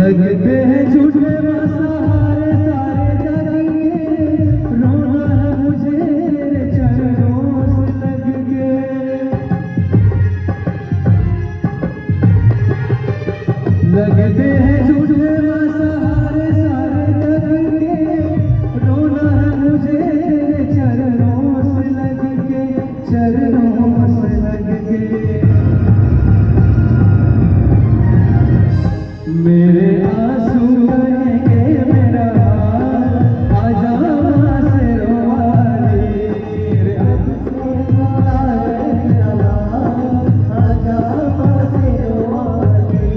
लगते हैं झूठे सहारे सारे जग के, रोना है मुझे चरणों से लग के। लगते हैं झूठे सहारे सारे जग के, रोना है मुझे चरणों से लग के, चरणों से लग के। मेरे आंसू बहेंगे मेरा हाल, आजा माँ से रोवाली। मेरे आंसू बहेंगे मेरा हाल, आजा माँ से रोवाली।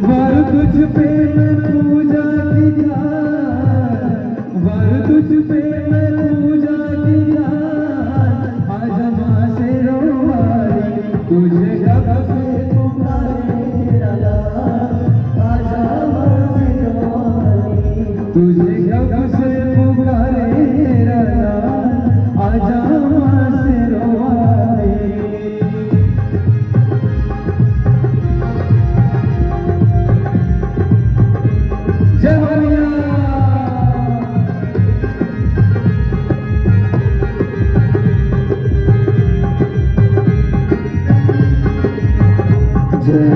वर तुझ पे मैं पूजा की जान, वर तुझ पे मैं पूजा की जान, आजा माँ से रोवाली। तुझे जब से पुकारे मेरा लाल, तुझे जब से पुकारे राजा, आजा माँ से रोवाली। जय मैया। जय